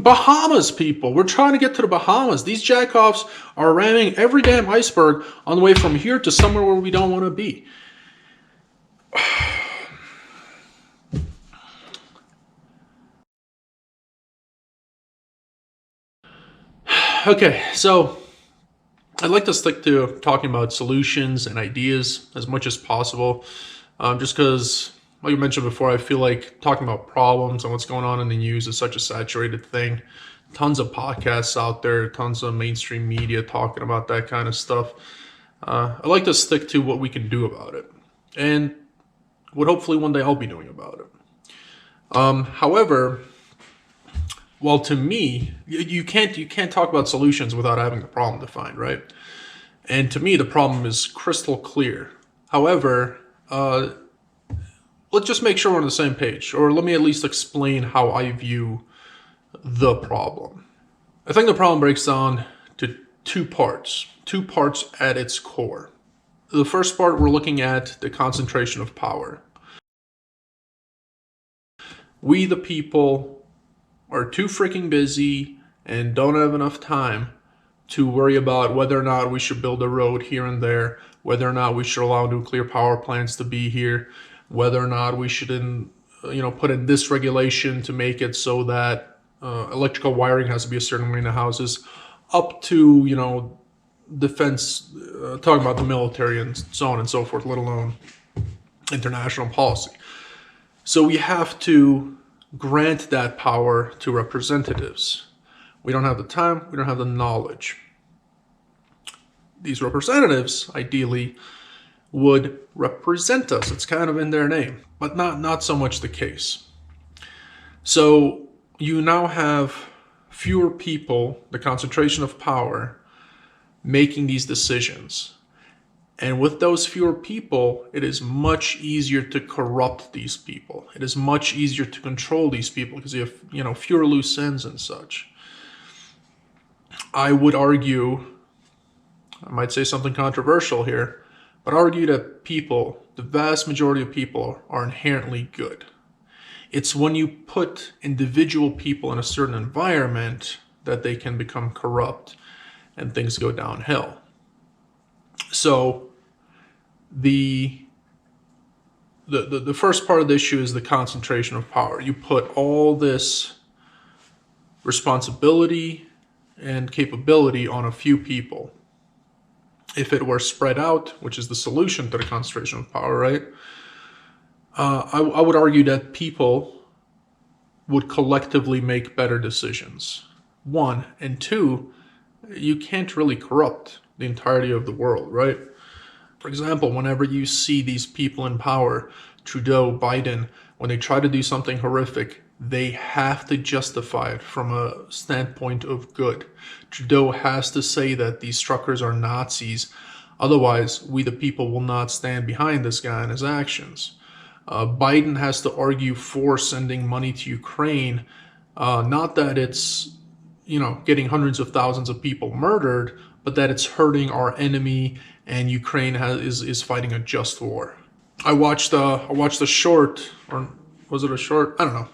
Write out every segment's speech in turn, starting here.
Bahamas, people. We're trying to get to the Bahamas. These jackoffs are ramming every damn iceberg on the way from here to somewhere where we don't want to be. Okay, so I'd like to stick to talking about solutions and ideas as much as possible, just because, like you mentioned before, I feel like talking about problems and what's going on in the news is such a saturated thing. Tons of podcasts out there, tons of mainstream media talking about that kind of stuff. I'd like to stick to what we can do about it, and what hopefully one day I'll be doing about it. However, well, to me, you can't talk about solutions without having the problem defined, right? And to me, the problem is crystal clear. However, let's just make sure we're on the same page, or let me at least explain how I view the problem. I think the problem breaks down to two parts at its core. The first part, we're looking at the concentration of power. We, the people, are too freaking busy and don't have enough time to worry about whether or not we should build a road here and there, whether or not we should allow nuclear power plants to be here, whether or not we should put in this regulation to make it so that electrical wiring has to be a certain way in the houses, up to defense, talking about the military and so on and so forth, let alone international policy. So we have to grant that power to representatives. We don't have the time, we don't have the knowledge. These representatives, ideally, would represent us. It's kind of in their name, but not so much the case. So you now have fewer people, the concentration of power, making these decisions. And with those fewer people, it is much easier to corrupt these people. It is much easier to control these people because you have, fewer loose ends and such. I would argue, I might say something controversial here, but argue that people, the vast majority of people, are inherently good. It's when you put individual people in a certain environment that they can become corrupt and things go downhill. So the first part of the issue is the concentration of power. You put all this responsibility and capability on a few people. If it were spread out, which is the solution to the concentration of power, right? I would argue that people would collectively make better decisions. One, and two, you can't really corrupt the entirety of the world, right? For example, whenever you see these people in power, Trudeau, Biden, when they try to do something horrific, they have to justify it from a standpoint of good. Trudeau has to say that these truckers are Nazis. Otherwise, we the people will not stand behind this guy and his actions. Biden has to argue for sending money to Ukraine. Not that it's, getting hundreds of thousands of people murdered, but that it's hurting our enemy and Ukraine is fighting a just war. I watched a short, or was it a short? I don't know.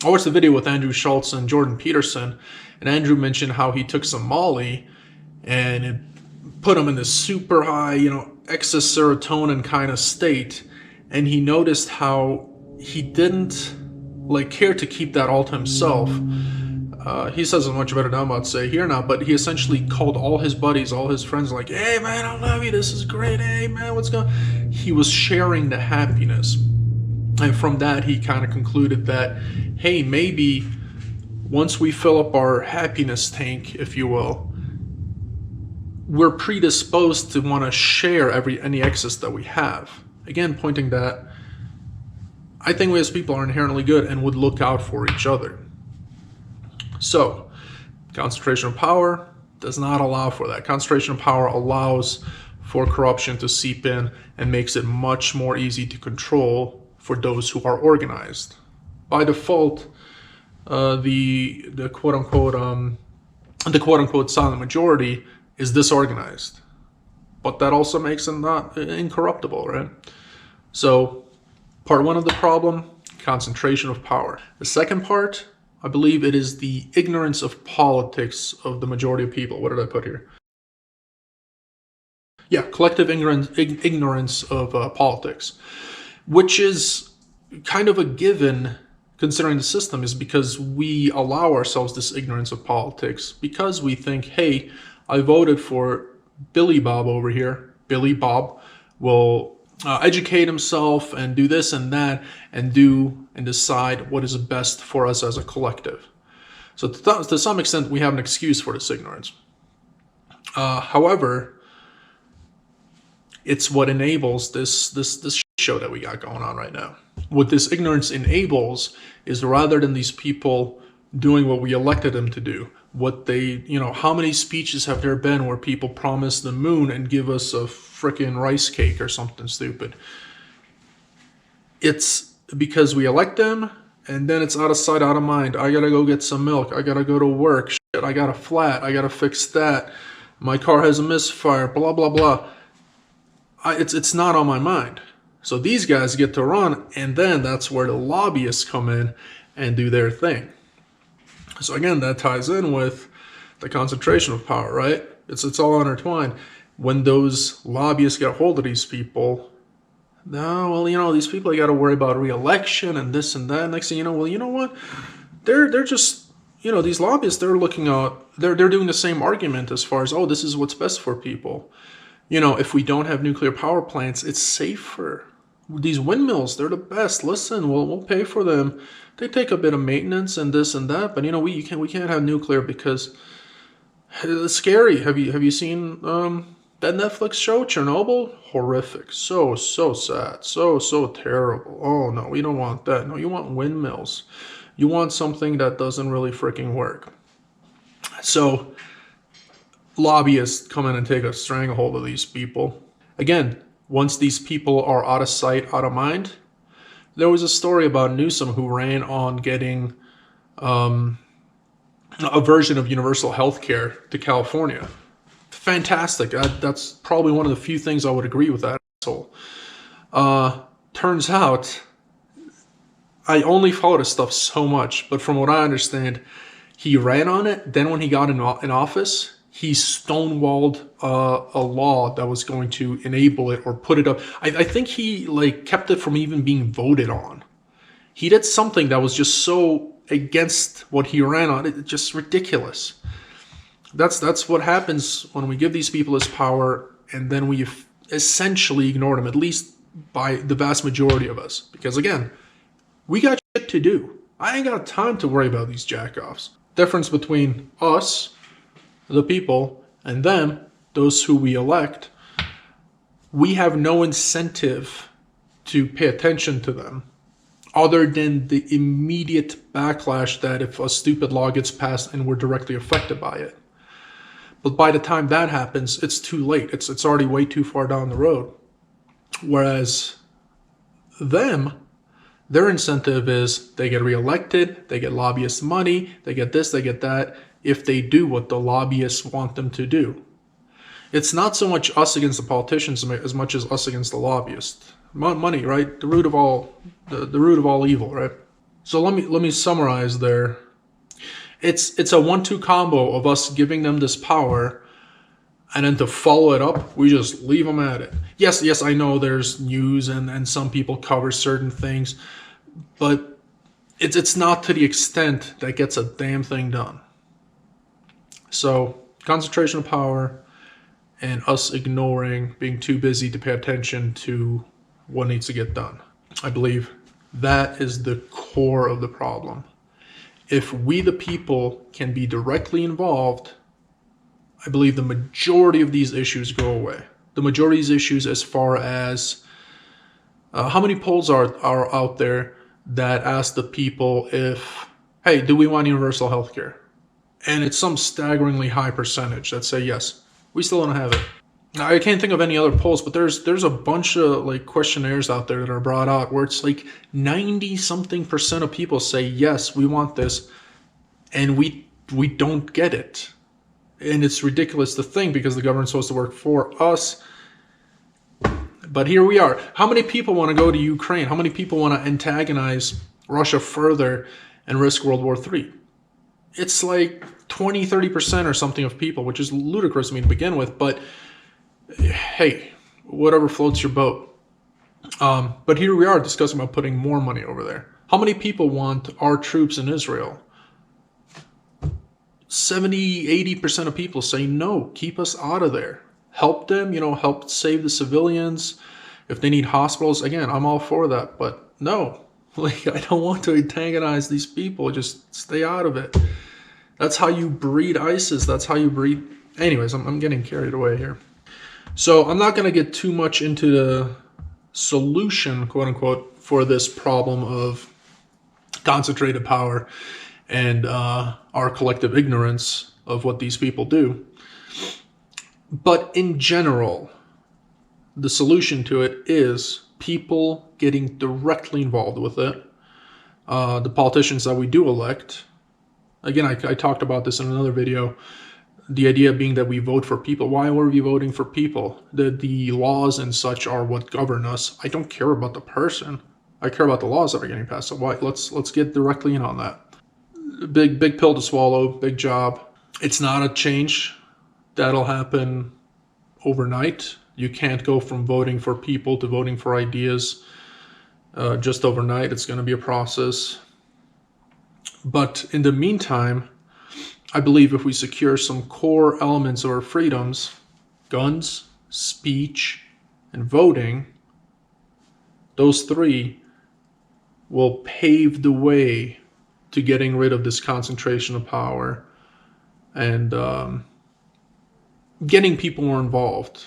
I watched the video with Andrew Schultz and Jordan Peterson, and Andrew mentioned how he took some Molly and it put him in this super high, excess serotonin kind of state, and he noticed how he didn't care to keep that all to himself. He says it much better than I'm about to say here now, but he essentially called all his buddies, all his friends, like, hey man, I love you, this is great, hey man, what's going on? He was sharing the happiness. And from that, he kind of concluded that, hey, maybe once we fill up our happiness tank, if you will, we're predisposed to want to share any excess that we have. Again, pointing that I think we as people are inherently good and would look out for each other. So, concentration of power does not allow for that. Concentration of power allows for corruption to seep in and makes it much more easy to control for those who are organized. By default, the quote unquote silent majority is disorganized, but that also makes them not incorruptible, right? So, part one of the problem: concentration of power. The second part, I believe it is the ignorance of politics of the majority of people. What did I put here? Yeah, collective ignorance of politics, which is kind of a given considering the system, is because we allow ourselves this ignorance of politics because we think, hey, I voted for Billy Bob over here. Billy Bob will educate himself and do this and that and decide what is best for us as a collective. So to some extent, we have an excuse for this ignorance. However, it's what enables this show that we got going on right now. What this ignorance enables is, rather than these people doing what we elected them to do, what they, how many speeches have there been where people promise the moon and give us a frickin' rice cake or something stupid? It's because we elect them, and then it's out of sight, out of mind. I gotta go get some milk. I gotta go to work. Shit, I got a flat. I gotta fix that. My car has a misfire. Blah, blah, blah. It's not on my mind. So these guys get to run, and then that's where the lobbyists come in and do their thing. So again, that ties in with the concentration of power, right? It's all intertwined. When those lobbyists get a hold of these people, no, well, these people, they got to worry about re-election and this and that. Next thing you know, well, you know what? They're just, these lobbyists, they're looking out, they're doing the same argument as far as, oh, this is what's best for people. If we don't have nuclear power plants, it's safer. These windmills, they're the best. Listen, we'll pay for them. They take a bit of maintenance and this and that, but we can't have nuclear because it's scary. Have you seen that Netflix show Chernobyl? Horrific. So sad. So terrible. Oh no, we don't want that. No, you want windmills. You want something that doesn't really freaking work. So lobbyists come in and take a stranglehold of these people. Again, once these people are out of sight, out of mind. There was a story about Newsom who ran on getting a version of universal health care to California. Fantastic. That's probably one of the few things I would agree with that asshole. Turns out, I only follow this stuff so much, but from what I understand, he ran on it. Then when he got in office, he stonewalled a law that was going to enable it or put it up. I think he kept it from even being voted on. He did something that was just so against what he ran on. It's just ridiculous. That's what happens when we give these people this power and then we essentially ignore them, at least by the vast majority of us. Because again, we got shit to do. I ain't got time to worry about these jackoffs. Difference between us, the people, and them, those who we elect, we have no incentive to pay attention to them other than the immediate backlash that if a stupid law gets passed and we're directly affected by it. But by the time that happens, it's too late. It's already way too far down the road. Whereas them, their incentive is they get reelected, they get lobbyist money, they get this, they get that, if they do what the lobbyists want them to do. It's not so much us against the politicians as much as us against the lobbyists. Money, right? The root of all evil, right? So let me summarize there. It's a 1-2 combo of us giving them this power, and then to follow it up, we just leave them at it. Yes, I know there's news and some people cover certain things, but it's not to the extent that gets a damn thing done. So concentration of power and us ignoring, being too busy to pay attention to what needs to get done. I believe that is the core of the problem. If we, the people, can be directly involved, I believe the majority of these issues go away. The majority of these issues as far as how many polls are out there that ask the people if, hey, do we want universal health care? And it's some staggeringly high percentage that say yes. We still don't have it. Now, I can't think of any other polls, but there's a bunch of questionnaires out there that are brought out where it's 90-something% of people say yes, we want this, and we don't get it. And it's ridiculous to think because the government's supposed to work for us. But here we are. How many people want to go to Ukraine? How many people want to antagonize Russia further and risk World War III. It's like 20-30% or something of people, which is ludicrous to me to begin with, but hey, whatever floats your boat. But here we are discussing about putting more money over there. How many people want our troops in Israel? 70-80% of people say no, keep us out of there. Help them, help save the civilians. If they need hospitals, again, I'm all for that, but no. Like, I don't want to antagonize these people. Just stay out of it. That's how you breed ISIS. That's how you breed... Anyways, I'm getting carried away here. So I'm not going to get too much into the solution, quote unquote, for this problem of concentrated power and our collective ignorance of what these people do. But in general, the solution to it is people getting directly involved with it. The politicians that we do elect, again, I talked about this in another video, the idea being that we vote for people. Why are we voting for people? The laws and such are what govern us. I don't care about the person. I care about the laws that are getting passed. So why? Let's get directly in on that. Big pill to swallow, big job. It's not a change that'll happen overnight. You can't go from voting for people to voting for ideas just overnight. It's going to be a process. But in the meantime, I believe if we secure some core elements of our freedoms, guns, speech, and voting, those three will pave the way to getting rid of this concentration of power and getting people more involved.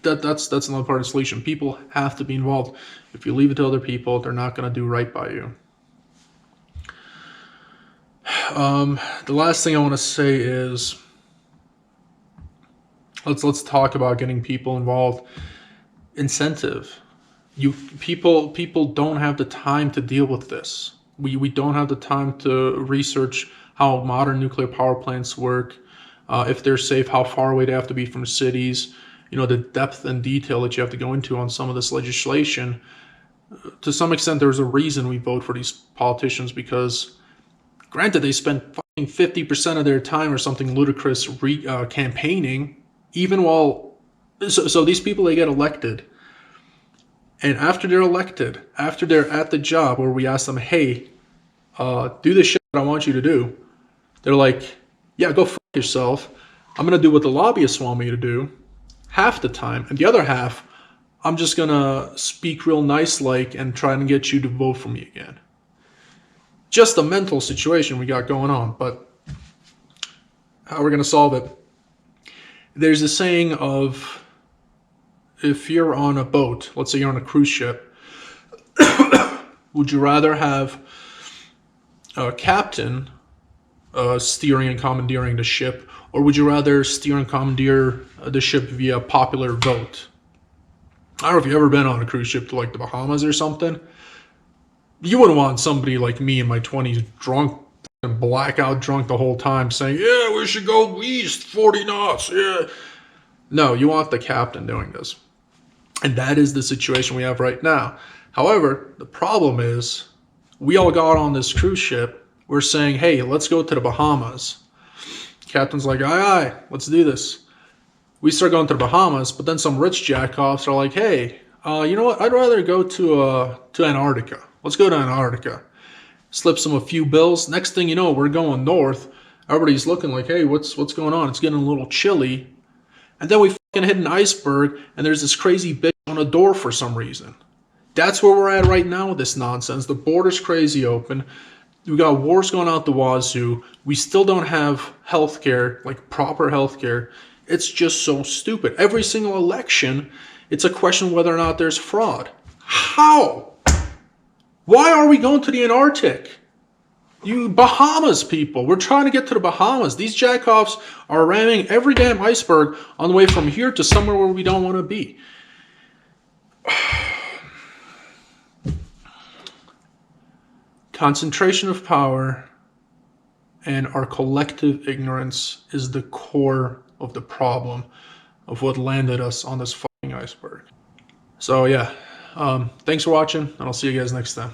That's another part of the solution. People have to be involved. If you leave it to other people, they're not going to do right by you. The last thing I want to say is let's talk about getting people involved. Incentive. People don't have the time to deal with this. We don't have the time to research how modern nuclear power plants work, if they're safe, how far away they have to be from cities, the depth and detail that you have to go into on some of this legislation. To some extent, there's a reason we vote for these politicians, because granted, they spend 50% of their time or something ludicrous campaigning, even while... So these people, they get elected. And after they're elected, after they're at the job where we ask them, hey, do the shit that I want you to do, they're like, yeah, go fuck yourself. I'm going to do what the lobbyists want me to do half the time. And the other half, I'm just going to speak real nice-like and try and get you to vote for me again. Just a mental situation we got going on, but how we're going to solve it. There's a saying of, if you're on a boat, let's say you're on a cruise ship, would you rather have a captain steering and commandeering the ship, or would you rather steer and commandeer the ship via popular vote? I don't know if you've ever been on a cruise ship to like the Bahamas or something. You wouldn't want somebody like me in my 20s drunk and blackout drunk the whole time saying, yeah, we should go east 40 knots. Yeah. No, you want the captain doing this. And that is the situation we have right now. However, the problem is we all got on this cruise ship. We're saying, hey, let's go to the Bahamas. Captain's like, aye, let's do this. We start going to the Bahamas, but then some rich jackoffs are like, hey, you know what? I'd rather go to Antarctica. Let's go to Antarctica. Slips them a few bills. Next thing you know, we're going north. Everybody's looking like, hey, what's going on? It's getting a little chilly. And then we fucking hit an iceberg, and there's this crazy bitch on a door for some reason. That's where we're at right now with this nonsense. The border's crazy open. We got wars going out the wazoo. We still don't have healthcare, like proper healthcare. It's just so stupid. Every single election, it's a question whether or not there's fraud. How? Why are we going to the Antarctic? You Bahamas people. We're trying to get to the Bahamas. These jackoffs are ramming every damn iceberg on the way from here to somewhere where we don't want to be. Concentration of power and our collective ignorance is the core of the problem of what landed us on this fucking iceberg. So yeah, thanks for watching, and I'll see you guys next time.